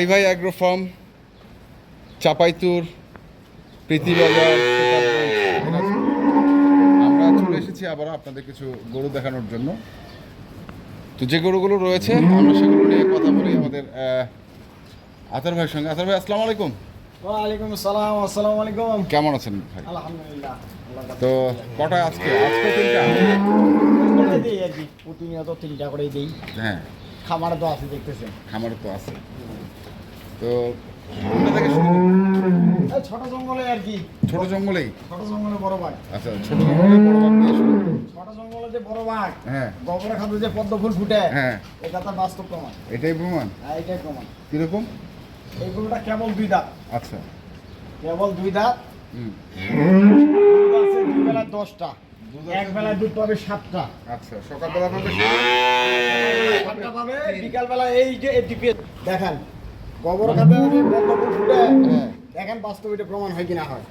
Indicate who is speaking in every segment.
Speaker 1: ভাই ভাই agro farm, চাপাইতুর, প্রীতিবাজার, আমরা চলে এসেছি আবার আপনাদের কিছু গরু দেখানোর জন্য। তো যে গরুগুলো রয়েছে আমরা সেগুলো নিয়ে কথা বলি আমাদের আতার ভাইয়ের সঙ্গে। আতার ভাই, আসসালামু আলাইকুম।
Speaker 2: ওয়ালাইকুম আসসালাম। আসসালামু আলাইকুম।
Speaker 1: কেমন আছেন ভাই?
Speaker 2: আলহামদুলিল্লাহ।
Speaker 1: তো কটা আজকে তিনটা
Speaker 2: দিই আর কি, প্রতিনিয়ত 3টা করেই দিই।
Speaker 1: হ্যাঁ,
Speaker 2: খামারে তো আছে, দেখতেছেন।
Speaker 1: খামারে তো আছে। তো কোনটা থেকে শুরু করব?
Speaker 2: এই ছোট জঙ্গলে আর কি।
Speaker 1: ছোট জঙ্গলেই?
Speaker 2: ছোট জঙ্গলে বড় বাঘ।
Speaker 1: আচ্ছা, ছোট জঙ্গলে বড় বাঘ দিয়ে শুরু করব।
Speaker 2: ছোট জঙ্গলে যে বড় বাঘ,
Speaker 1: হ্যাঁ,
Speaker 2: গোবরে খাদ্য যে পদ্ম ফুল ফুটে,
Speaker 1: হ্যাঁ,
Speaker 2: এটা তো বাস্তব প্রমাণ।
Speaker 1: এটাই প্রমাণ।
Speaker 2: হ্যাঁ, এটাই প্রমাণ।
Speaker 1: কিরকম?
Speaker 2: এই গরুটা কেবল 2 দাঁত।
Speaker 1: আচ্ছা,
Speaker 2: কেবল 2 দাঁত। দুধ আছে 2 বেলা 10টা, এক বেলায় দুধ পাবে 7টা।
Speaker 1: আচ্ছা, সকালবেলা পাবে
Speaker 2: 7টা পাবে, বিকালবেলা এই যে টিপে দেখেন গোবর খাদ্য যে পদ্ম ফুল ফুটে,
Speaker 1: হ্যাঁ,
Speaker 2: দেখেন বাস্তবে এটা প্রমাণ হয় কিনা হয়।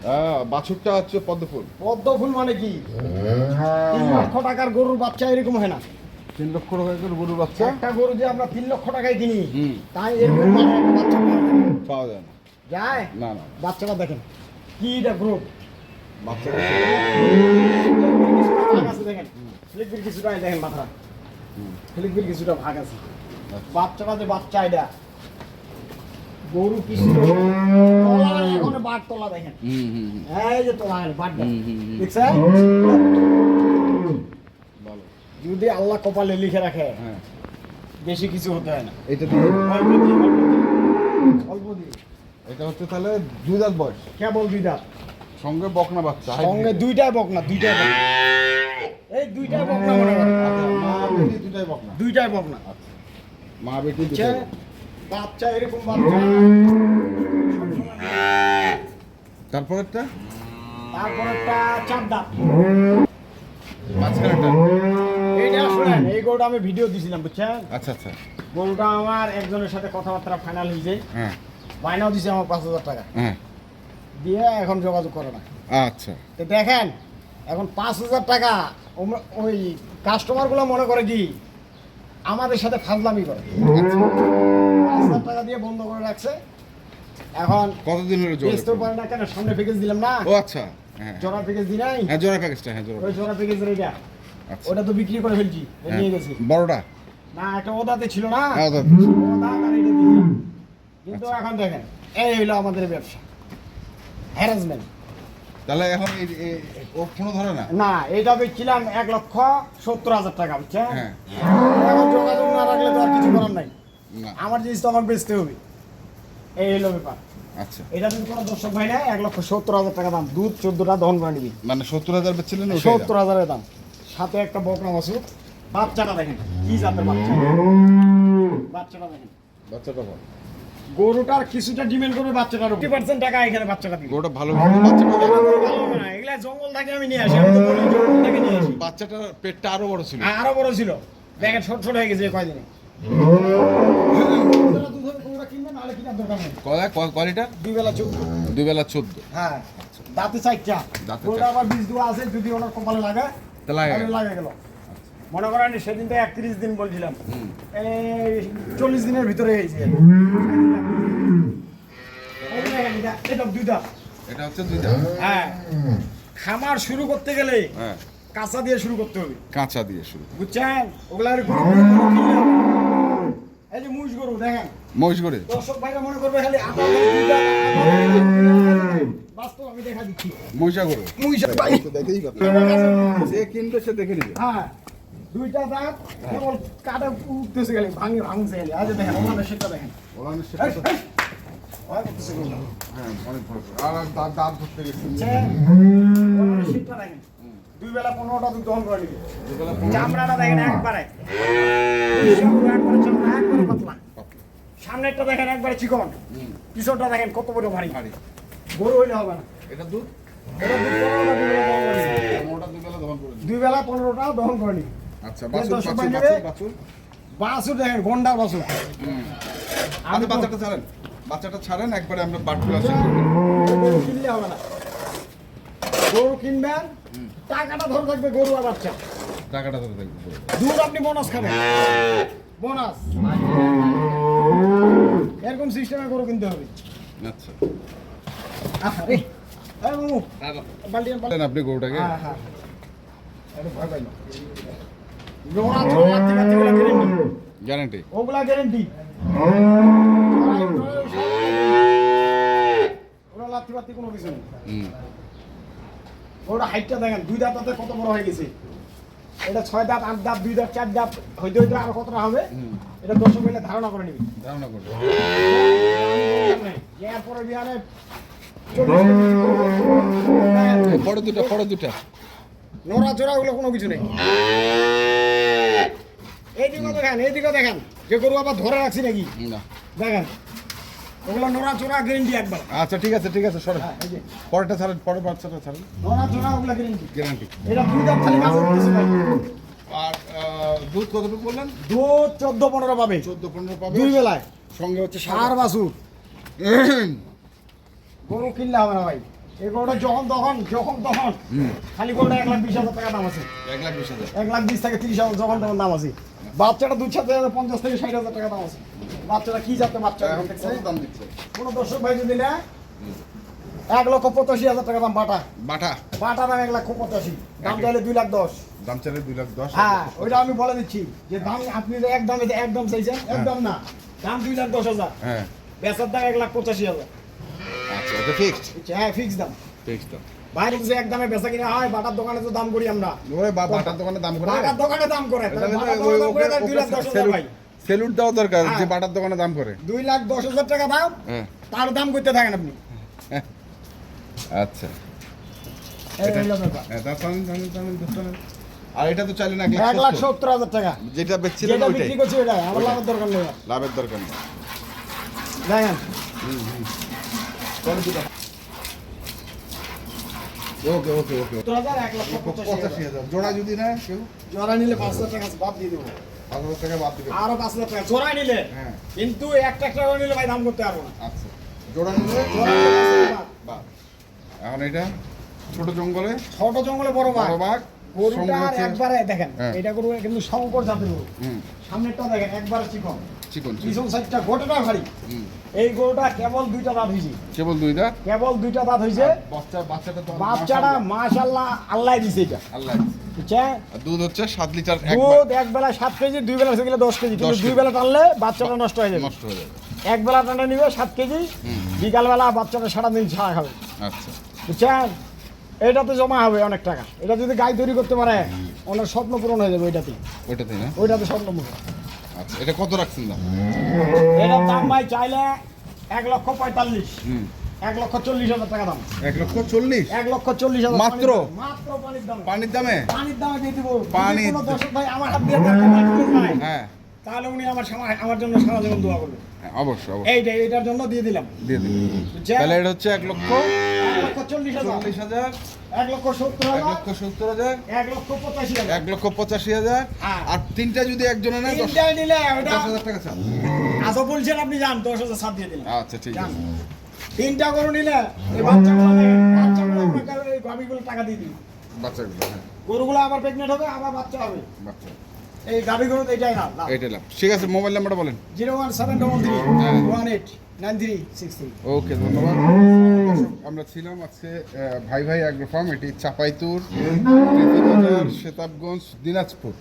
Speaker 1: বাছুরটা হচ্ছে পদ্ম ফুল।
Speaker 2: পদ্ম ফুল মানে কি? 3 লক্ষ টাকার গরুর বাচ্চা এরকম হয় না।
Speaker 1: 3 লক্ষ টাকা করে গরুর বাচ্চা?
Speaker 2: একটা গরু যে আমরা 3 লক্ষ টাকায় কিনি,
Speaker 1: হুম,
Speaker 2: তাই এরকম মানে একটা বাচ্চা
Speaker 1: পাওয়া যায় না।
Speaker 2: যায়।
Speaker 1: না না,
Speaker 2: বাচ্চাটা দেখেন কি এটা গ্রোথ,
Speaker 1: বাচ্চাটা
Speaker 2: ভাগ আছে দেখেন, ফ্লিকবিল কিছুটা দেখেন মাথা, ফ্লিকবিল কিছুটা ভাগ আছে। বাচ্চাটা যে বাচ্চা এটা গরু কিছু এখন বাঘ তলা দেখেন, এই যে তলা বাঘটা দেখছেন।
Speaker 1: ভালো।
Speaker 2: যদি আল্লাহ কপালে লিখে রাখে,
Speaker 1: হ্যাঁ,
Speaker 2: বেশি কিছু হতে হয় না।
Speaker 1: এটা দিয়ে
Speaker 2: অল্প দিয়ে, অল্প দিয়ে, অল্প দিয়ে।
Speaker 1: এটা হচ্ছে তাহলে 2 দাঁত বয়স,
Speaker 2: কেবল 2 দাঁত,
Speaker 1: সঙ্গে বকনা বাচ্চা,
Speaker 2: সঙ্গে 2টাই বকনা, 2টাই বকনা। এই 2টাই বকনা মনে করেন।
Speaker 1: আচ্ছা, মা বেটি দুটাই বকনা।
Speaker 2: 2টাই বকনা।
Speaker 1: আচ্ছা, মা বেটি
Speaker 2: আচ্ছা,
Speaker 1: দুটাই।
Speaker 2: বাচ্চা এরকম বাচ্চা।
Speaker 1: তারপরেরটা?
Speaker 2: তারপর একটা 4 দাঁত।
Speaker 1: মাঝখানেরটা?
Speaker 2: এইটা শুনেন, এই গরুটা আমি ভিডিও দিছিলাম, বুঝছেন।
Speaker 1: আচ্ছা আচ্ছা,
Speaker 2: গরুটা আমার একজনের সাথে কথাবার্তা ফাইনাল হয়েছে,
Speaker 1: হ্যাঁ
Speaker 2: বায়নাও দিছে আমার 5,000 টাকা
Speaker 1: হ্যাঁ,
Speaker 2: দিয়ে, এখন যোগাযোগ করে না।
Speaker 1: আচ্ছা,
Speaker 2: তো দেখেন এখন 5,000 টাকা ওই কাস্টমারগুলো মনে করে কি আমাদের সাথে ফাজলামি করে, 5,000 টাকা দিয়ে বন্ধ করে রাখছে। এখন
Speaker 1: কতদিন হলো জোড়া?
Speaker 2: বেচতেও পারে না, কেন সামনে প্যাকেজ দিলাম না,
Speaker 1: ও আচ্ছা, হ্যাঁ
Speaker 2: জোড়া প্যাকেজ দি নাই।
Speaker 1: হ্যাঁ, জোড়া প্যাকেজটা, হ্যাঁ জোড়া।
Speaker 2: ওই জোড়া প্যাকেজের এটা,
Speaker 1: আচ্ছা,
Speaker 2: ওটা তো বিক্রি করে ফেলছি,
Speaker 1: হ্যাঁ,
Speaker 2: নিয়ে গেছি।
Speaker 1: বড়টা?
Speaker 2: না, একটা ওদাতে ছিল না,
Speaker 1: হ্যাঁ, ওদাতে।
Speaker 2: ওদা আর এটা দিলাম। কিন্তু
Speaker 1: আচ্ছা।
Speaker 2: এখন দেখেন এই হলো আমাদের ব্যবসা, হ্যারাসমেন্ট।
Speaker 1: তাহলে এখন ও ফোনও ধরে না?
Speaker 2: না, এটা বেচছিলাম 1,70,000 টাকা, বুঝছেন।
Speaker 1: হ্যাঁ,
Speaker 2: এখন যোগাযোগ না রাখলে তো আর কিছু করার নাই,
Speaker 1: না,
Speaker 2: আমার জিনিস তো আমার বেচতে হবে, এই হলো ব্যাপার।
Speaker 1: আচ্ছা,
Speaker 2: এটা যদি কোনো দর্শক ভাই নেয় 1,70,000 টাকা দাম, দুধ 14টা দহন করে নিবি,
Speaker 1: মানে 70,000 বেচছিলেন?
Speaker 2: 70,000 দাম, সাথে একটা বকনা বাছুর। বাচ্চাটা দেখেন কি জাতের বাচ্চা, বাচ্চাটা দেখেন।
Speaker 1: বাচ্চাটা ভালো,
Speaker 2: গরুটার কিছুটা ডিমান্ড করবে বাচ্চাটার 50% টাকা এখানে বাচ্চাটা দিবে।
Speaker 1: গরুটা ভালো, বাচ্চাটা
Speaker 2: এগুলা গরু ভালো হবে না, এগুলা জঙ্গল থেকে আমি নিয়ে আসি, আমি তো বলি জঙ্গল থেকে নিয়ে আসি।
Speaker 1: বাচ্চাটার পেটটা আরো বড় ছিল।
Speaker 2: আরো বড় ছিল, দেখেন ছোট ছোট হয়ে গেছে এই কয়দিনে। দুধ হবে, গরুটা কিনবেন, নাহলে কিনার দরকার নেই।
Speaker 1: কোয়ালিটা?
Speaker 2: 2 বেলা 14।
Speaker 1: 2 বেলা 14।
Speaker 2: হ্যাঁ, দাঁতে 4টা।
Speaker 1: দাঁতে
Speaker 2: গরুটা আবার বীজ দেওয়া আছে, যদি ওনার কপালে লাগে
Speaker 1: তা লাগে
Speaker 2: তাহলে লাগে গেল। মনে করেন সেদিন তো 31 দিন বলছিলাম, এই 40 দিনের ভিতরে হয়েছে। এটা 2 দাঁত।
Speaker 1: এটা হচ্ছে 2 দাঁত।
Speaker 2: হ্যাঁ, খামার শুরু করতে গেলে
Speaker 1: হ্যাঁ,
Speaker 2: কাঁচা দিয়ে শুরু করতে হবে,
Speaker 1: কাঁচা দিয়ে শুরু।
Speaker 2: বুঝছেন। ওগুলার গরু কিনলে হবে না। এই যে মুষ গরু দেখেন,
Speaker 1: মহিষ করে?
Speaker 2: দর্শক ভাইরা মনে করবে খালি আটা দিয়ে 2 দাঁত, আটা দিয়ে। বাস্তব আমি দেখা দিচ্ছি,
Speaker 1: মহিষা করে?
Speaker 2: মুষ ভাই
Speaker 1: দেখেই কথা, যে কিনবে সে দেখে নিবে।
Speaker 2: হ্যাঁ, 2টা দাঁত কেবল কাটা উঠতেছে গেলে, ভাঙছে গেলে। আজ দেখেন ওনাদের সেটা দেখেন,
Speaker 1: ওলানের সেটা তো-
Speaker 2: ভয় করতেছে গরু।
Speaker 1: হ্যাঁ, অনেক ভয় করে। আর দাঁত ধরতে গেছে।
Speaker 2: ওনাদের সেটা দেখেন, 2 বেলা 15টা দুধ দহন করে নিবে।
Speaker 1: 2 বেলা
Speaker 2: চামড়াটা দেখেন একবারে, একবারে চামড়া একবারে পাতলা। সামনেরটা দেখেন একবারে চিকন, পিছনটা দেখেন কত বড় ভারী।
Speaker 1: ভারী।
Speaker 2: গরু হইলে হবে না।
Speaker 1: এটা দুধ?
Speaker 2: এটা দুধ 15টা 2 বেলা দহন করে নিবে।
Speaker 1: মোটা 2 বেলা দহন করে দিবে।
Speaker 2: 2 বেলা 15টা দহন করে নিবে।
Speaker 1: আচ্ছা,
Speaker 2: যে
Speaker 1: বাছুর,
Speaker 2: দর্শক
Speaker 1: বাছুর,
Speaker 2: ভাই নেবে,
Speaker 1: বাছুর, বাছুর।
Speaker 2: বাছুর দেখেন গন্ডার বাছুর।
Speaker 1: আচ্ছা, বাচ্চাটা ছাড়েন, বাচ্চাটা ছাড়েন, একবারে আমরা বাটুল আসেন।
Speaker 2: গরু কিনলে হবে না, গরু কিনবেন, টাকাটা ধরে থাকবে গরু আর বাচ্চা।
Speaker 1: টাকাটা ধরে দেখবো।
Speaker 2: দুধ আপনি বোনাস খাবেন, বোনাস। এরকম সিস্টেমে গরু কিনতে হবে।
Speaker 1: আচ্ছা
Speaker 2: আরে এই মামু বালতি
Speaker 1: বলেন আপনি গরুটাকে
Speaker 2: হ্যাঁ হ্যাঁ এটা ভয় পাই না নোরা চোরা থেকে গ্যারান্টি
Speaker 1: গ্যারান্টি
Speaker 2: ওগুলা গ্যারান্টি ওরা লাত্তি বাত্তি কোনো কিছু নেই। ওরা হাইটটা দেখেন 2 দাঁতাতে কত বড় হয়ে গেছে। এটা 6 দাঁত 8 দাঁত 2 দাঁত 4 দাঁত হইতে হইতে আরো কতটা হবে এটা দর্শক মিলে ধারণা করে নিবি।
Speaker 1: ধারণা করুন
Speaker 2: এরপরে বিহারে
Speaker 1: বড় দুটা
Speaker 2: নোরা চোরা ওগুলো কোনো কিছু নেই। এইদিকে দেখেন যে গরু আবার ধরে রাখছি নাকি
Speaker 1: না
Speaker 2: দেখেন ওগুলো নোরা চোরা গ্যারেন্টি একবার।
Speaker 1: আচ্ছা ঠিক আছে সরেন
Speaker 2: হ্যাঁ, এই যে
Speaker 1: পরেরটা ছাড়েন পরের বাচ্চাটা ছাড়েন
Speaker 2: নোরা চোরা ওগুলো গ্যারেন্টি
Speaker 1: গ্যারান্টি
Speaker 2: এটা 2 দাঁত খালি মাছ উঠতেছে ভাই।
Speaker 1: আর দুধ কতটুকু বললেন
Speaker 2: দুধ 14-15 পাবে
Speaker 1: 14-15 পাবে
Speaker 2: 2 বেলায়।
Speaker 1: সঙ্গে হচ্ছে
Speaker 2: সার বাছুর গরু কিনলে হবে না ভাই। এই গরুটা যখন তখন খালি গরুটা 1,20,000 টাকা দাম আছে।
Speaker 1: 1,20,000
Speaker 2: 1,20,000 থেকে 30,000 যখন তখন দাম আছে। বাচ্চাটা 2,50 থেকে 60,000 টাকা দাম আছে। বাচ্চাটা কি জাতে বাচ্চা
Speaker 1: এখন
Speaker 2: দেখছেন?
Speaker 1: কত দাম দিচ্ছে
Speaker 2: কোনো দর্শক ভাই যদি নেয় 1,85,000 টাকা দাম বাটা দাম 1,85,000 দাম চাইলে 2,10,000।
Speaker 1: দাম চাইলে 2,10,000
Speaker 2: হ্যাঁ ওইটা আমি বলে দিচ্ছি যে দাম আপনি যে একদম চাইছেন একদম না দাম 2,10,000
Speaker 1: হ্যাঁ
Speaker 2: বেচার দাম 1,85,000।
Speaker 1: আচ্ছা এটা ফিক্সড
Speaker 2: হ্যাঁ ফিক্স দাম।
Speaker 1: দাম
Speaker 2: বাইরে যে একদমে বেচা কিনা হয় বাটার দোকানে তো দাম করি আমরা।
Speaker 1: ওরে বাটার দোকানে দাম করে
Speaker 2: বাটার দোকানে দাম করে
Speaker 1: তাহলে
Speaker 2: বাটার দোকানে দাম করে 2,10,000 ভাই।
Speaker 1: সেলুট দেওয়া দরকার
Speaker 2: হ্যাঁ।
Speaker 1: যে বাটার দোকানে দাম করে
Speaker 2: 2,10,000 টাকা দাম
Speaker 1: হ্যাঁ
Speaker 2: তার দাম করতে থাকেন আপনি।
Speaker 1: আচ্ছা
Speaker 2: এই হলো ব্যাপার।
Speaker 1: হ্যাঁ তা জানেন আর এটা তো চাইলে না
Speaker 2: 1,70,000 টাকা
Speaker 1: যেটা বেচছিলেন
Speaker 2: যেটা
Speaker 1: ওইটাই
Speaker 2: বিক্রি করছি ওটা আমার লাভের দরকার নেই।
Speaker 1: লাভের দরকার নেই
Speaker 2: দেখেন
Speaker 1: ওকে
Speaker 2: 70,000
Speaker 1: 85,000 জোড়া যদি না কেউ
Speaker 2: জোড়া নিলে 5,000 টাকা বাদ দিয়ে দেবো।
Speaker 1: 5,000 টাকা বাদ দিবে
Speaker 2: আরো 5,000 টাকা জোড়া নিলে
Speaker 1: হ্যাঁ
Speaker 2: কিন্তু একটা করে নিলে ভাই দাম করতে পারবো না।
Speaker 1: আচ্ছা জোড়া নিলে
Speaker 2: জোড়া নিলে 5,000 বাদ।
Speaker 1: বাহ এখন এটা ছোট জঙ্গলে
Speaker 2: ছোট জঙ্গলে বড় বাঘ
Speaker 1: বড় বাঘ
Speaker 2: গরুটার
Speaker 1: সঙ্গে হচ্ছে-
Speaker 2: একবারে দেখেন
Speaker 1: হ্যাঁ।
Speaker 2: এটা গরু কিন্তু শঙ্কর জাতের গরু।
Speaker 1: হুম
Speaker 2: সামনেরটা দেখেন একবারে চিকন
Speaker 1: চিকন
Speaker 2: পিছন সাইডটা গোটাটা ভারী।
Speaker 1: হুম
Speaker 2: এই গরুটা কেবল 2টা দাঁত হয়েছে
Speaker 1: কেবল 2 দাঁত
Speaker 2: কেবল 2টা দাঁত হয়েছে।
Speaker 1: বাচ্চাটা তো
Speaker 2: বাচ্চাটা মাশাআল্লাহ আল্লাহ দিছে এটা
Speaker 1: আল্লাহ
Speaker 2: বুঝছে
Speaker 1: আর দুধ হচ্ছে 7 লিটার একবার
Speaker 2: দুধ এক বেলা 7 কেজি 2 বেলা গেলে 10 কেজি কিন্তু
Speaker 1: 10
Speaker 2: 2 বেলা টানলে বাচ্চাটা নষ্ট হয়ে যাবে।
Speaker 1: নষ্ট হয়ে যাবে
Speaker 2: এক বেলা টানা নিবে 7 কেজি
Speaker 1: হুম
Speaker 2: বিকালবেলা বাচ্চাটা সারাদিন ছাড়া খাবে
Speaker 1: আচ্ছা
Speaker 2: বুঝছেন। এটাতে জমা হবে অনেক টাকা। এটা যদি গাই তৈরি করতে পারে অনেক স্বপ্ন পূরণ হয়ে যাবে
Speaker 1: ওইটাতেই না
Speaker 2: ওইটাতে স্বপ্ন পূরণ।
Speaker 1: আচ্ছা এটা কত রাখছেন দাম
Speaker 2: এটার দাম ভাই চাইলে 1,45,000
Speaker 1: হুম
Speaker 2: 1,40,000 টাকা দাম
Speaker 1: 1,40,000
Speaker 2: 1,40,000
Speaker 1: মাত্র?
Speaker 2: মাত্র পানির দাম
Speaker 1: পানির দামে
Speaker 2: পানির দামে দিয়ে দিব।
Speaker 1: পানি-
Speaker 2: যদি কোনো দর্শক ভাই আমার হাত দিয়ে টাকা পায়,
Speaker 1: হ্যাঁ
Speaker 2: তাহলে উনি আমার জন্য সারা জীবন দোয়া করবে।
Speaker 1: হ্যাঁ, অবশ্যই
Speaker 2: এইটার জন্য দিয়ে দিলাম।
Speaker 1: দিয়ে দিন
Speaker 2: বুঝছেন?
Speaker 1: তাহলে এটা হচ্ছে 1,40,000
Speaker 2: 1,40,000 1,70,000
Speaker 1: 1,70,000
Speaker 2: 1,85,000
Speaker 1: 1,85,000
Speaker 2: হ্যাঁ।
Speaker 1: আর তিনটা যদি একজনে নেয়
Speaker 2: তিনটায় নিলে ওটা
Speaker 1: 10,000 টাকা চান
Speaker 2: আজও বলছেন আপনি যান 10,000 সাত দিয়ে দিলাম।
Speaker 1: আচ্ছা ঠিক
Speaker 2: যান।
Speaker 1: আছে
Speaker 2: তিনটা গরু নিলে এই বাচ্চাগুলো আপনাকে এই গাভীগুলো টাকা দিয়ে দিন।
Speaker 1: বাচ্চাগুলো হ্যাঁ
Speaker 2: গরুগুলো আবার প্রেগনেন্ট হবে আবার বাচ্চা হবে।
Speaker 1: বাচ্চা
Speaker 2: এই গাভীগুলো তো এটাই না
Speaker 1: এইটাই লাভ ঠিক আছে মোবাইল নাম্বারটা বলেন
Speaker 2: 01733
Speaker 1: ওকে ধন্যবাদ আমরা ছিলাম আজকে ভাই অ্যাগ্রো ফার্ম এটি চাপাইতুর সেতাবগঞ্জ দিনাজপুর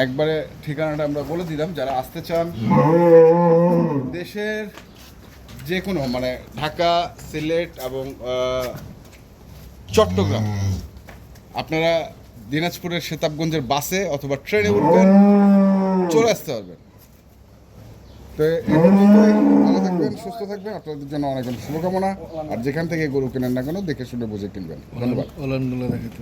Speaker 1: একবারে ঠিকানাটা আমরা বলে দিলাম যারা আসতে চান দেশের যে কোনো মানে ঢাকা সিলেট এবং চট্টগ্রাম আপনারা দিনাজপুরের সেতাবগঞ্জের বাসে অথবা ট্রেনে উঠবেন চলে আসতে পারবেন তো এই পর্যন্তই। ভালো থাকবেন সুস্থ থাকবেন আপনাদের জন্য অনেক অনেক শুভকামনা আর যেখান থেকে গরু কেনেন না কেন দেখে শুনে বুঝে কিনবেন ধন্যবাদ
Speaker 3: ওলানগুলো দেখাতে